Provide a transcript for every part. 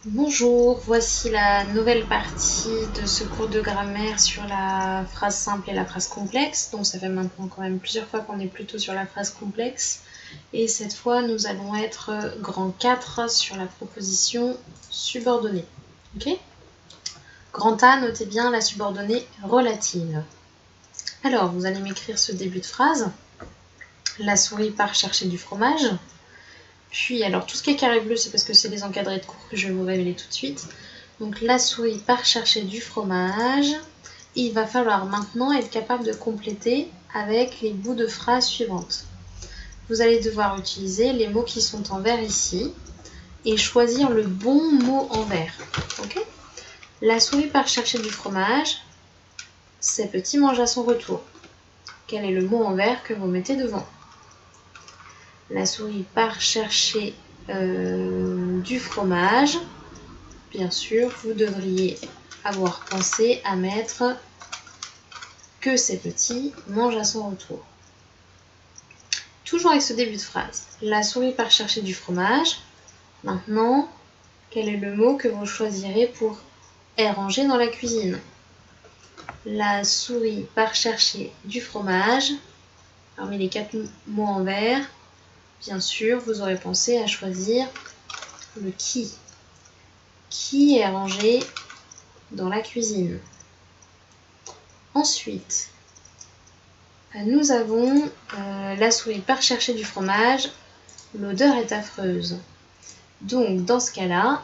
Bonjour, voici la nouvelle partie de ce cours de grammaire sur la phrase simple et la phrase complexe. Donc ça fait maintenant quand même plusieurs fois qu'on est plutôt sur la phrase complexe. Et cette fois, nous allons être grand 4 sur la proposition subordonnée. Ok ? Grand A, notez bien la subordonnée relative. Alors, vous allez m'écrire ce début de phrase. La souris part chercher du fromage. Puis, alors tout ce qui est carré bleu, c'est parce que c'est les encadrés de cours que je vais vous révéler tout de suite. Donc la souris part chercher du fromage. Il va falloir maintenant être capable de compléter avec les bouts de phrase suivantes. Vous allez devoir utiliser les mots qui sont en vert ici et choisir le bon mot en vert. Okay ? La souris part chercher du fromage. Ses petits mangent à son retour. Quel est le mot en vert que vous mettez devant ? La souris part chercher du fromage. Bien sûr, vous devriez avoir pensé à mettre que ses petits mangent à son retour. Toujours avec ce début de phrase. La souris part chercher du fromage. Maintenant, quel est le mot que vous choisirez pour est rangé dans la cuisine ? La souris part chercher du fromage. Parmi les 4 mots en vert, bien sûr, vous aurez pensé à choisir le qui. Qui est rangé dans la cuisine ? Ensuite, nous avons la souris part chercher du fromage. L'odeur est affreuse. Donc, dans ce cas-là,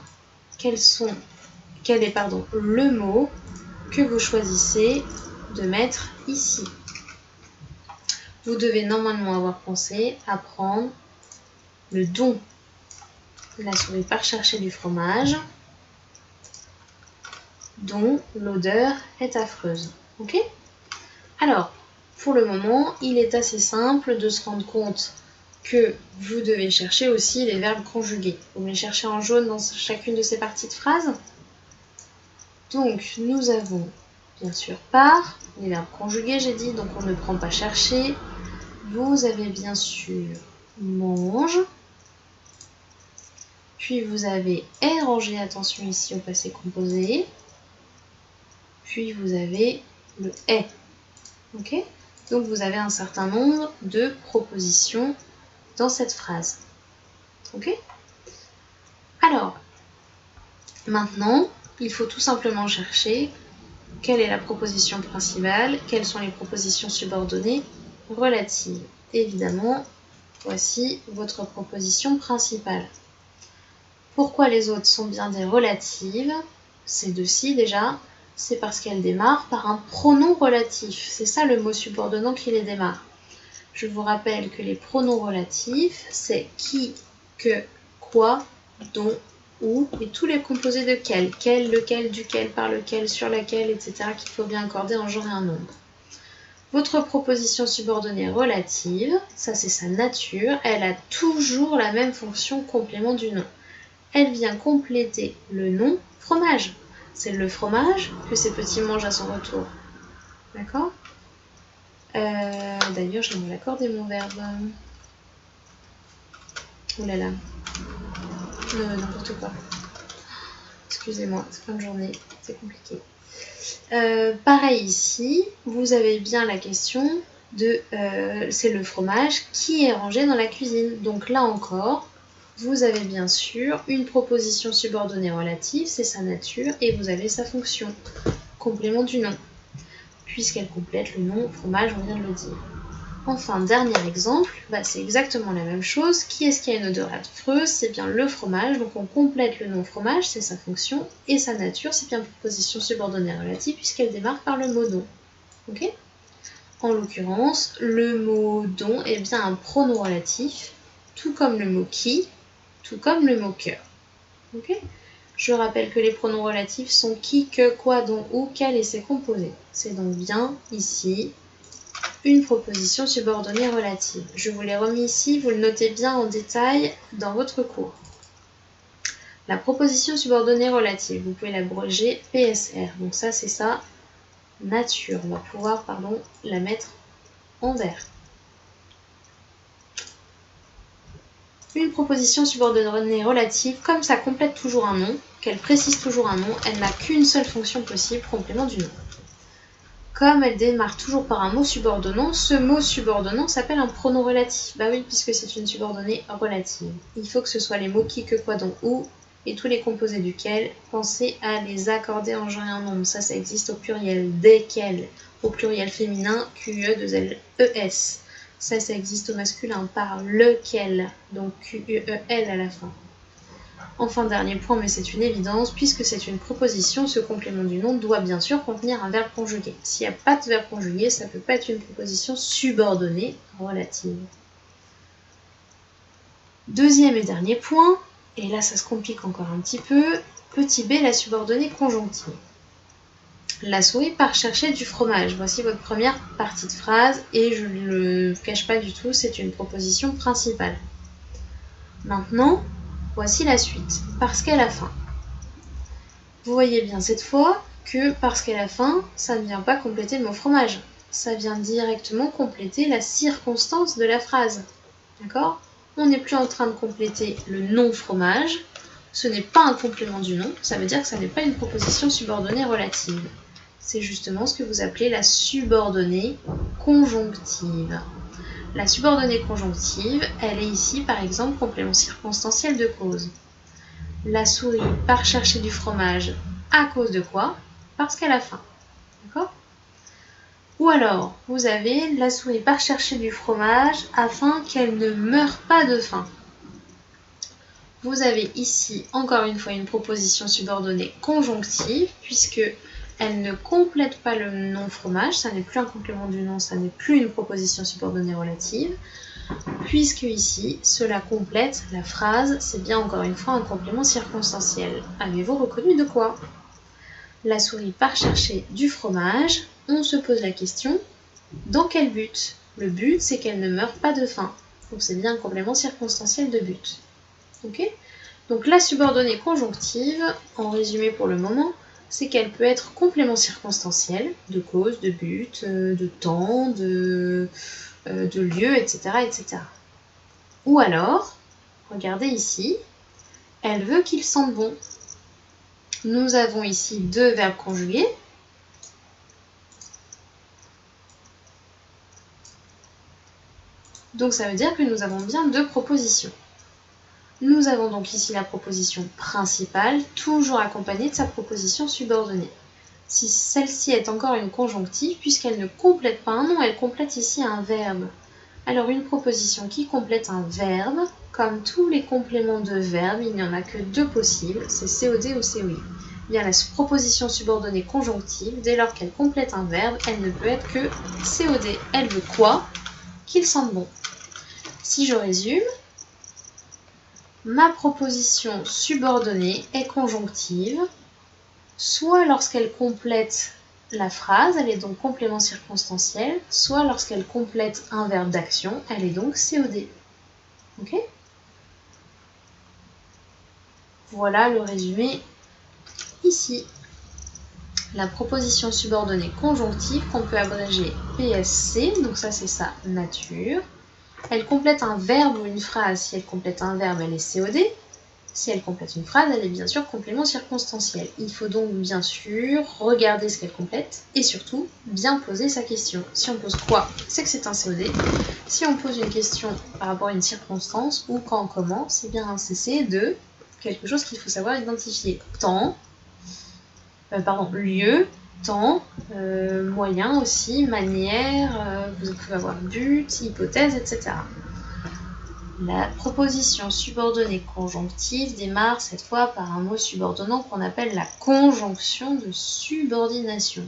quel est le mot que vous choisissez de mettre ici ? Vous devez normalement avoir pensé à prendre le dont. La souris part chercher du fromage, dont l'odeur est affreuse. Ok ? Alors, pour le moment, il est assez simple de se rendre compte que vous devez chercher aussi les verbes conjugués. Vous les cherchez en jaune dans chacune de ces parties de phrase. Donc, nous avons bien sûr par, les verbes conjugués, j'ai dit, donc on ne prend pas chercher. Vous avez bien sûr mange. Puis vous avez est rangé, attention ici au passé composé. Puis vous avez le est. Ok ? Donc vous avez un certain nombre de propositions dans cette phrase. Ok ? Alors, maintenant, il faut tout simplement chercher quelle est la proposition principale, quelles sont les propositions subordonnées relatives. Évidemment, voici votre proposition principale. Pourquoi les autres sont bien des relatives ? Ces deux-ci déjà, c'est parce qu'elles démarrent par un pronom relatif. C'est ça le mot subordonnant qui les démarre. Je vous rappelle que les pronoms relatifs, c'est qui, que, quoi, dont, où, et tous les composés de quel, lequel, duquel, par lequel, sur laquelle, etc. qu'il faut bien accorder un genre et un nombre. Votre proposition subordonnée relative, ça c'est sa nature, elle a toujours la même fonction complément du nom. Elle vient compléter le nom fromage. C'est le fromage que ces petits mangent à son retour. D'accord ? D'ailleurs, j'aimerais l'accorder mon verbe. Oh là là. N'importe quoi. Excusez-moi, c'est fin de journée, c'est compliqué. Pareil ici, vous avez bien la question de c'est le fromage qui est rangé dans la cuisine. Donc là encore, vous avez bien sûr une proposition subordonnée relative, c'est sa nature, et vous avez sa fonction, complément du nom, puisqu'elle complète le nom fromage, on vient de le dire. Enfin, dernier exemple, c'est exactement la même chose. Qui est-ce qui a une odeur affreuse ? C'est bien le fromage, donc on complète le nom fromage, c'est sa fonction, et sa nature, c'est bien proposition subordonnée relative, puisqu'elle démarre par le mot dont. Ok ? En l'occurrence, le mot dont est bien un pronom relatif, tout comme le mot qui, tout comme le mot que. Ok ? Je rappelle que les pronoms relatifs sont qui, que, quoi, dont, où, quel et ses composés. C'est donc bien ici une proposition subordonnée relative. Je vous l'ai remis ici, vous le notez bien en détail dans votre cours. La proposition subordonnée relative, vous pouvez l'abréger PSR. Donc ça, c'est sa nature. On va pouvoir, la mettre en vert. Une proposition subordonnée relative, comme ça complète toujours un nom, qu'elle précise toujours un nom, elle n'a qu'une seule fonction possible, complément du nom. Comme elle démarre toujours par un mot subordonnant, ce mot subordonnant s'appelle un pronom relatif. Bah oui, puisque c'est une subordonnée relative. Il faut que ce soit les mots qui, que, quoi, dont, où, et tous les composés duquel. Pensez à les accorder en genre et en nombre. Ça existe au pluriel. Desquels, au pluriel féminin, QE2LES. Ça existe au masculin par lequel, donc QUEL à la fin. Enfin, dernier point, mais c'est une évidence, puisque c'est une proposition, ce complément du nom doit bien sûr contenir un verbe conjugué. S'il n'y a pas de verbe conjugué, ça ne peut pas être une proposition subordonnée relative. Deuxième et dernier point, et là ça se complique encore un petit peu, petit b, la subordonnée conjonctive. La souris part chercher du fromage. Voici votre première partie de phrase, et je ne le cache pas du tout, c'est une proposition principale. Maintenant, voici la suite. Parce qu'elle a faim. Vous voyez bien cette fois que parce qu'elle a faim, ça ne vient pas compléter le mot fromage. Ça vient directement compléter la circonstance de la phrase. D'accord ? On n'est plus en train de compléter le nom fromage. Ce n'est pas un complément du nom. Ça veut dire que ça n'est pas une proposition subordonnée relative. C'est justement ce que vous appelez la subordonnée conjonctive. La subordonnée conjonctive, elle est ici par exemple complément circonstanciel de cause. La souris part chercher du fromage à cause de quoi ? Parce qu'elle a faim. D'accord ? Ou alors, vous avez la souris part chercher du fromage afin qu'elle ne meure pas de faim. Vous avez ici encore une fois une proposition subordonnée conjonctive puisque elle ne complète pas le nom fromage, ça n'est plus un complément du nom, ça n'est plus une proposition subordonnée relative. Puisque ici, cela complète la phrase, c'est bien encore une fois un complément circonstanciel. Avez-vous reconnu de quoi ? La souris part chercher du fromage, on se pose la question, dans quel but ? Le but, c'est qu'elle ne meure pas de faim. Donc c'est bien un complément circonstanciel de but. Ok ? Donc la subordonnée conjonctive, en résumé pour le moment, c'est qu'elle peut être complément circonstanciel, de cause, de but, de temps, de lieu, etc., etc. Ou alors, regardez ici, elle veut qu'il sente bon. Nous avons ici deux verbes conjugués. Donc ça veut dire que nous avons bien deux propositions. Nous avons donc ici la proposition principale, toujours accompagnée de sa proposition subordonnée. Si celle-ci est encore une conjonctive, puisqu'elle ne complète pas un nom, elle complète ici un verbe. Alors une proposition qui complète un verbe, comme tous les compléments de verbe, il n'y en a que deux possibles, c'est COD ou COI. Bien la proposition subordonnée conjonctive, dès lors qu'elle complète un verbe, elle ne peut être que COD. Elle veut quoi ? Qu'il sente bon. Si je résume, ma proposition subordonnée est conjonctive, soit lorsqu'elle complète la phrase, elle est donc complément circonstanciel, soit lorsqu'elle complète un verbe d'action, elle est donc COD. Ok ? Voilà le résumé ici. La proposition subordonnée conjonctive qu'on peut abréger PSC, donc ça c'est sa nature. Elle complète un verbe ou une phrase. Si elle complète un verbe, elle est COD. Si elle complète une phrase, elle est bien sûr complément circonstanciel. Il faut donc bien sûr regarder ce qu'elle complète et surtout bien poser sa question. Si on pose quoi, c'est que c'est un COD. Si on pose une question par rapport à une circonstance ou quand, comment, c'est bien un CC de quelque chose qu'il faut savoir identifier. Lieu, temps, moyen aussi, manière, vous pouvez avoir but, hypothèse, etc. La proposition subordonnée conjonctive démarre cette fois par un mot subordonnant qu'on appelle la conjonction de subordination.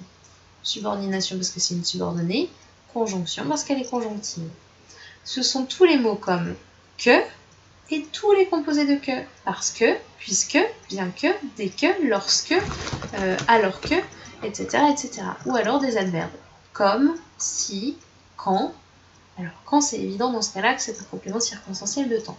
Subordination parce que c'est une subordonnée, conjonction parce qu'elle est conjonctive. Ce sont tous les mots comme que et tous les composés de que. Parce que, puisque, bien que, dès que, lorsque, alors que, etc., etc. Ou alors des adverbes comme, si, quand. Alors, quand c'est évident dans ce cas-là que c'est un complément circonstanciel de temps.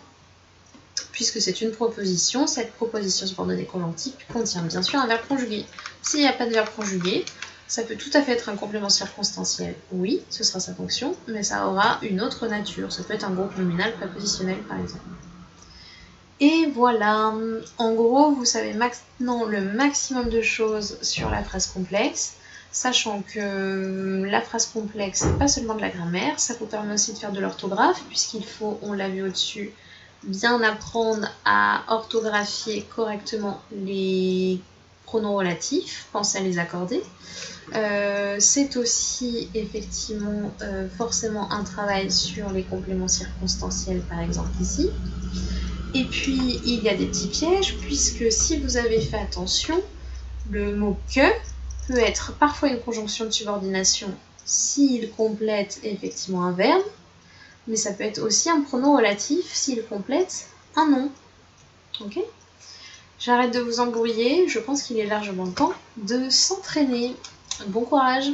Puisque c'est une proposition, cette proposition subordonnée conjonctive contient bien sûr un verbe conjugué. S'il n'y a pas de verbe conjugué, ça peut tout à fait être un complément circonstanciel. Oui, ce sera sa fonction, mais ça aura une autre nature. Ça peut être un groupe nominal prépositionnel par exemple. Et voilà, en gros, vous savez maintenant le maximum de choses sur la phrase complexe, sachant que la phrase complexe, c'est pas seulement de la grammaire, ça vous permet aussi de faire de l'orthographe, puisqu'il faut, on l'a vu au-dessus, bien apprendre à orthographier correctement les pronoms relatifs, pensez à les accorder. C'est aussi effectivement forcément un travail sur les compléments circonstanciels, par exemple ici. Et puis, il y a des petits pièges, puisque si vous avez fait attention, le mot « que » peut être parfois une conjonction de subordination s'il complète effectivement un verbe, mais ça peut être aussi un pronom relatif s'il complète un nom. Ok ? J'arrête de vous embrouiller, je pense qu'il est largement temps de s'entraîner. Bon courage!